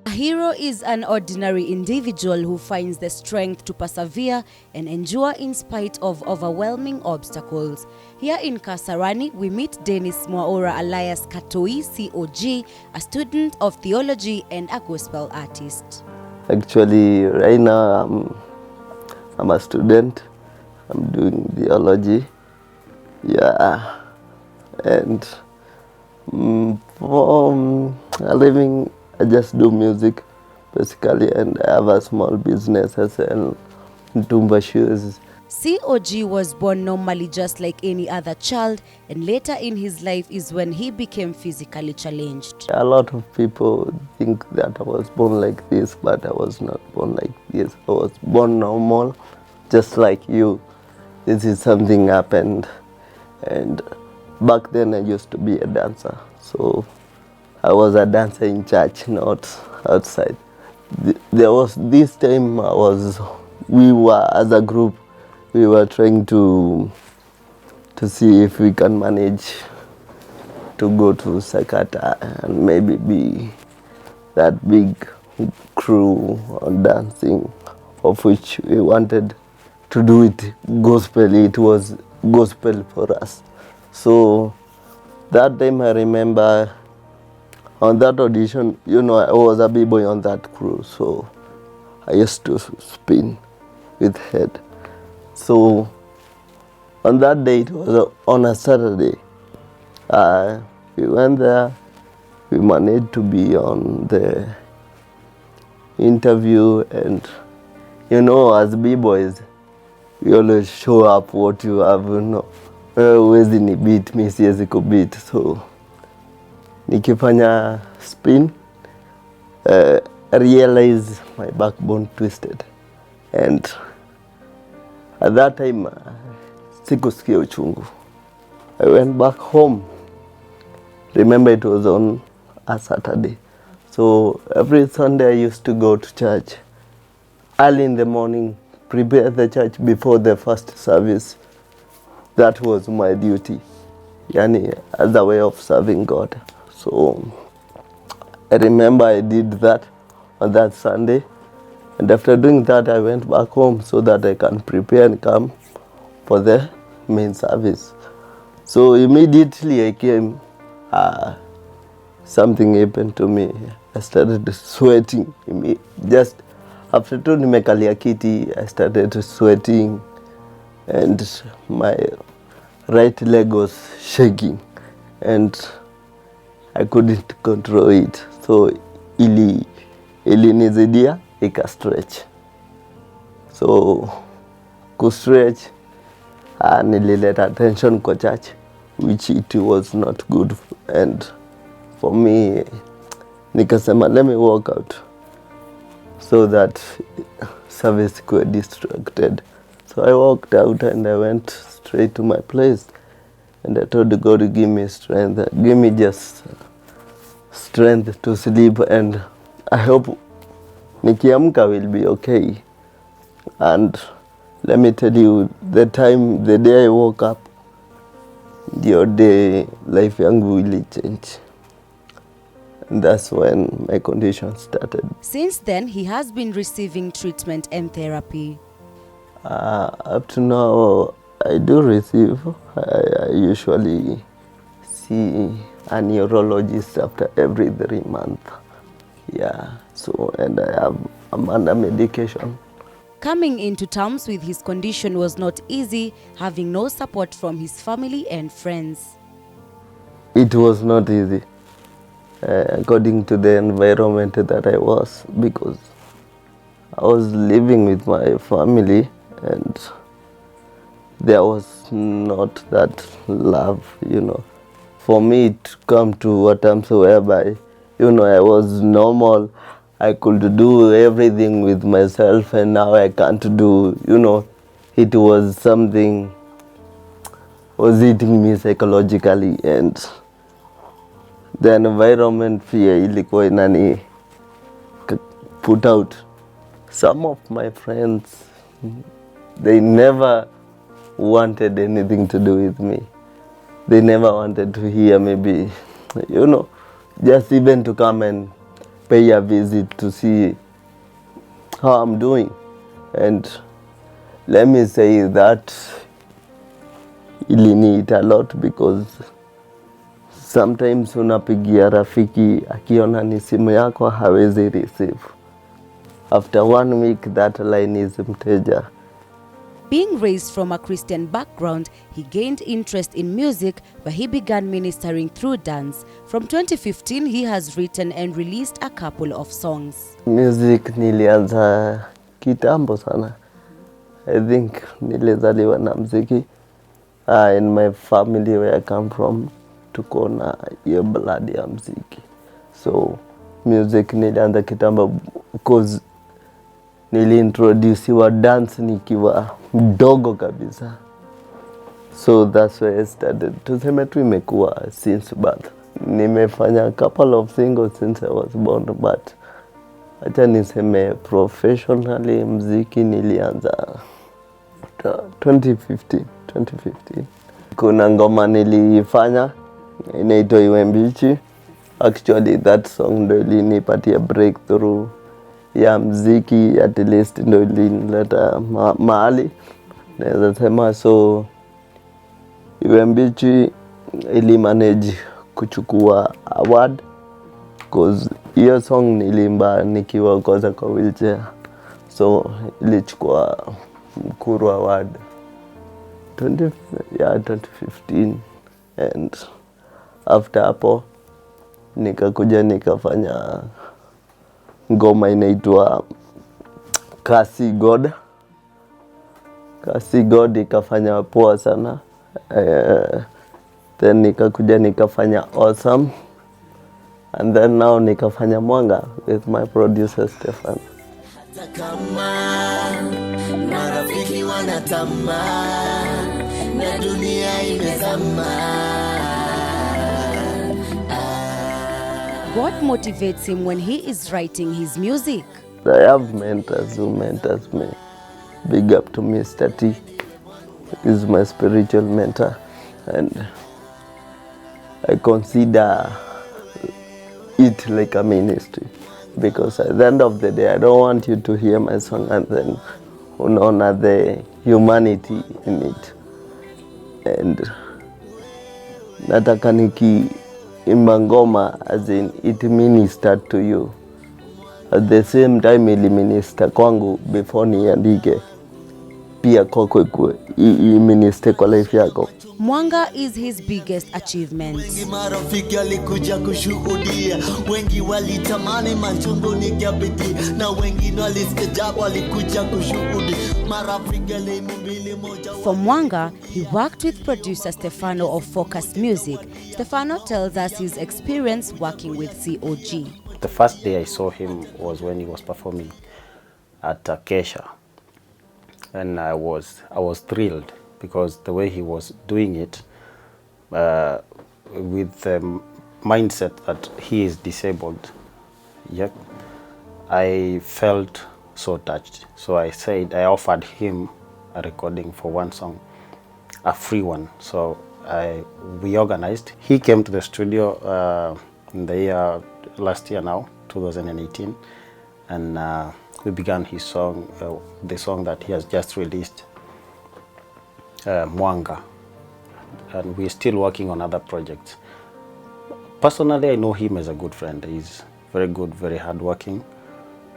A hero is an ordinary individual who finds the strength to persevere and endure in spite of overwhelming obstacles. Here in Kasarani, we meet Mwaura alias Katoi COG, a student of theology and a gospel artist. Actually, right now I'm a student. I'm doing theology. Yeah, and for a living, I just do music basically, and I have a small business as well, Tumba shoes. COG was born normally just like any other child, and later in his life is when he became physically challenged. A lot of people think that I was born like this, but I was not born like this. I was born normal, just like you. This is something happened, and back then I used to be a dancer. So I was a dancer in church, not outside. There was this time we were as a group, we were trying to see if we can manage to go to Sakata and maybe be that big crew on dancing, of which we wanted to do it gospel. It was gospel for us. So that time I remember on that audition, I was a b-boy on that crew, so I used to spin with head. So on that day, it was on a Saturday, we went there, we managed to be on the interview, and as b-boys, we always show up what you have, Huwezi ni beat, mi siwezi kubeat. So nikifanya spin, I realized my backbone twisted, and at that time sikusikia uchungu. I went back home. Remember, it was on a Saturday, so every Sunday I used to go to church early in the morning, prepare the church before the first service. That was my duty, as a way of serving God. So I remember I did that on that Sunday, and after doing that I went back home so that I can prepare and come for the main service. So immediately I came, something happened to me. I started sweating. Just after tu nimekalia kiti, I started sweating, and my right leg was shaking, and I couldn't control it. So ilinizidia ika stretch. So kustretch, nilileta attention kwa church, which it was not good, and for me nikasema let me walk out so that service could distracted. So I walked out and I went straight to my place, and I told God to give me strength, give me just strength to sleep, and I hope nikiamka will be okay. And let me tell you, the day I woke up, the day life yangu really changed. And that's when my condition started. Since then, he has been receiving treatment and therapy. Up to now, I do receive. I usually see a neurologist after every 3 months. Yeah, so, and I'm under medication. Coming into terms with his condition was not easy, having no support from his family and friends. It was not easy, according to the environment that I was, because I was living with my family, and there was not that love, for me to come to a terms whereby, I was normal, I could do everything with myself, and now I can't do, it was something was eating me psychologically, and the environment pia ilikuwa inani put out. Some of my friends, they never wanted anything to do with me. They never wanted to hear maybe, just even to come and pay a visit to see how I'm doing. And let me say that ilinihit a lot because sometimes unapigia rafiki akiona ni simu yako hawezi receive. After 1 week that line is mteja. Being raised from a Christian background, he gained interest in music where he began ministering through dance. From 2015, he has written and released a couple of songs. Music nilianza kitambo sana. I think nilizaliwa na mziki. In my family where I come from, tuko na hiyo blood ya mziki. So music nilianza kitambo because niliintroduciwa dance nikiwa mdogo kabisa. So that's where I started. Tuseme tu imekuwa since birth. Nimefanya a couple of singles since I was born, but acha niseme professionally mziki nilianza 2015. Kuna ngoma nilifanya inaitwa Iwe Mbichi. Actually that song ndo ilinipatia breakthrough ya mziki, at least ndo ilinileta mahali naweza sema. So Iwe Mbichi ili manage kuchukua award because hiyo song nilimba nikiwa koza kwa wheelchair, so ilichukua Mkuru award 2015. And after hapo nikakuja nikafanya ngoma inaitwa Kasi God. Kasi God ikafanya poa sana. Then nikakuja nikafanya Awesome. And then now nikafanya Mwanga with my producer Stefan. Hata kama marafiki wanatama na dunia imezama. What motivates him when he is writing his music? I have mentors who mentors me. Big up to Mr. T. He's my spiritual mentor. And I consider it like a ministry. Because at the end of the day, I don't want you to hear my song and then unaona the humanity in it. And nataka nikiimba ngoma as in it ministered to you. At the same time ili minister kwangu before niandike. Pia kwako ikue i-minister kwa life yako. Mwanga is his biggest achievement. Wengi marafiki walikuja kushuhudia, wengi walitamani machungu ningepitia, na wengine walistajabu walikuja kushuhudia. Marafiki walimbili moja. For Mwanga, he worked with producer Stefano of Focus Music. Stefano tells us his experience working with COG. The first day I saw him was when he was performing at Kesha, and I was thrilled because the way he was doing it with the mindset that he is disabled. Yep, I felt so touched. So I offered him a recording for one song, a free one. So we organized. He came to the studio in the year last year now, 2018, and we began his song, the song that he has just released, Mwanga, and we're still working on other projects. Personally, I know him as a good friend. He's very good, very hardworking,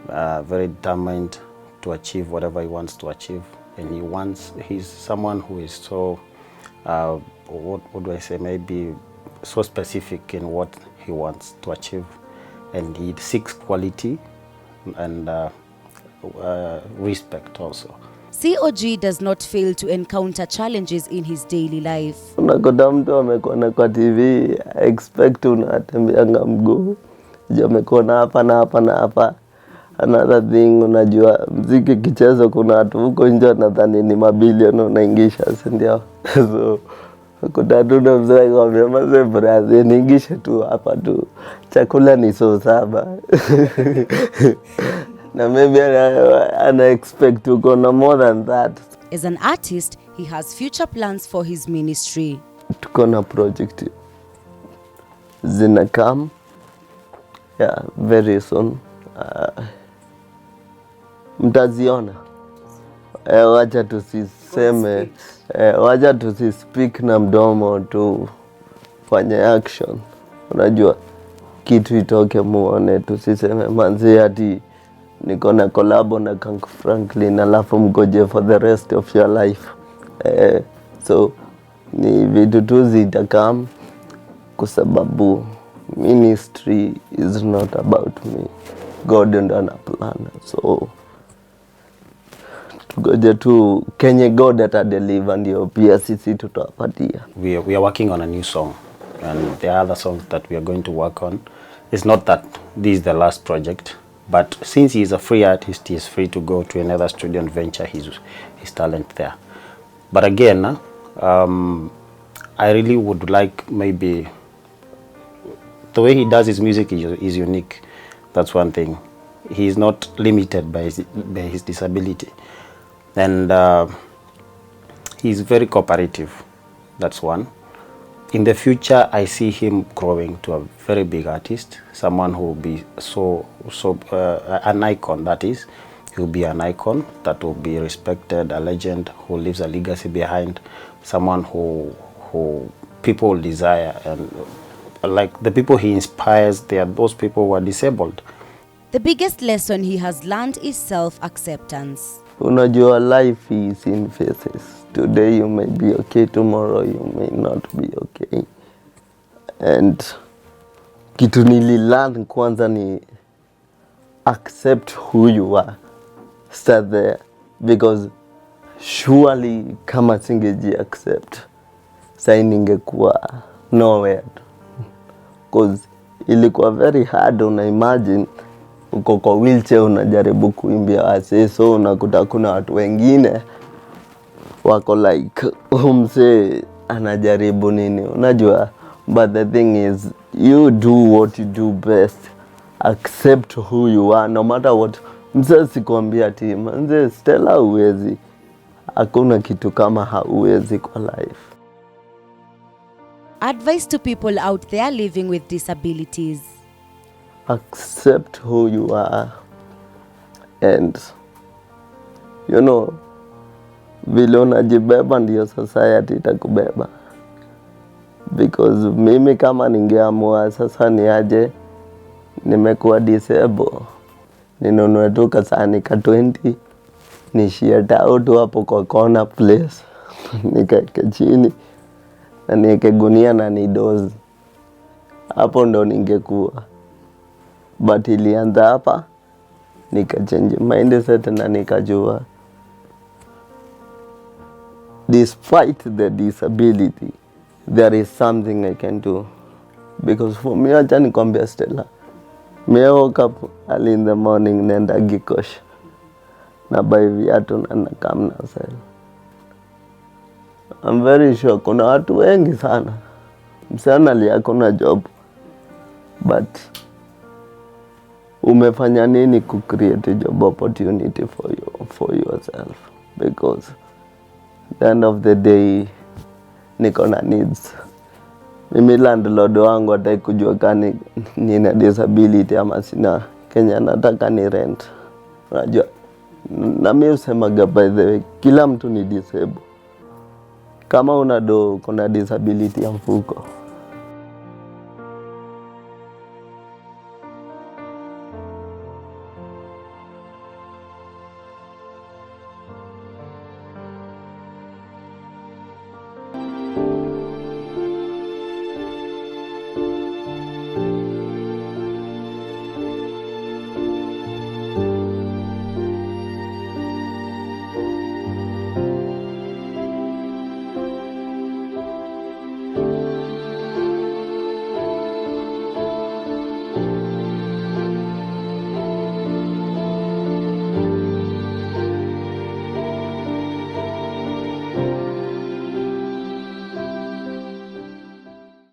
very determined to achieve whatever he wants to achieve, and he's someone who is so, what do I say, maybe so specific in what he wants to achieve, and he seeks quality and respect also. COG does not fail to encounter challenges in his daily life. Unakuta mtu amekuona kwa TV, expect unatembeanga mguu. Je, amekuona hapa na hapa na hapa. Another thing, unajua mziki kichezo kuna watu huko nje nadhani ni mabilioni unaingisha, si ndio? So kutaduda mzee kwa mzee brother niingishe tu hapa tu. Chakula ni so saba. Na maybe ana expect to go no more than that. As an artist, he has future plans for his ministry. Tuko na project zinakam Yeah, very soon. Mtaziona. Wacha tusiseme, wacha tusispeak na mdomo, tu fanye action. Unajua kitu itoke muone, tusiseme manzi ati niko na collab na Kank Franklin alafu mgoje for the rest of your life. So ni vitu tu zitakam, kwa sababu ministry is not about me. God ndo ana plan. So tugoje tu kenye God atadeliver ndio pia sisi tutawapatia. We are working on a new song, and there are other songs that we are going to work on. It's not that this is the last project, but since he is a free artist, he is free to go to another studio and venture his talent there. But again, I really would like, maybe the way he does his music is unique. That's one thing. He is not limited by his disability, and he is very cooperative. That's one. In the future, I see him growing to a very big artist, someone who will be an icon. That is, he will be an icon that will be respected, a legend who leaves a legacy behind, someone who people will desire, and like the people he inspires, they are those people who are disabled. The biggest lesson he has learned is self-acceptance. Unajua life is in phases. Today you may be okay, tomorrow you may not be okay. And kitu nililearn kwanza ni accept who you are. Start there. Because surely kama singeji accept, sai ningekuwa nowhere. Because ilikuwa very hard. Una imagine uko kwa wheelchair unajaribu kuimbia wase, so unakuta kuna watu wengine wako like mse anajaribu nini, unajua. But the thing is, you do what you do best, accept who you are no matter what. Mse sikwambia ati manze Stella uwezi, hakuna kitu kama hauwezi kwa life. Advice to people out there living with disabilities: accept who you are, and you know, vile unajibeba ndio society itakubeba. Because mimi kama ningeamua sasa ni aje nimekuwa disable, ninunue tu kasani ka 20 nishie tautu hapo kwa corner place nikaeke chini na nieke gunia na nidozi, hapo ndo ningekuwa. But ilianza hapa, nikachange mindset na nikajua despite the disability there is something I can do. Because for me, acha nikwambia Stella, me woke up early in the morning, nenda Gikosh na buy viatu na nakam na sell. I'm very sure kuna watu wengi sana msana liyako na job, but umefanya nini ku create a job opportunity for yourself? Because at the end of the day niko na needs. Mimi landlord wangu hataki kujua kani nina disability ama sina, Kenya nataka ni rent. Unajua, na mimi usemaga by the way, kila mtu ni disabled. Kama una do kuna disability ya mfuko,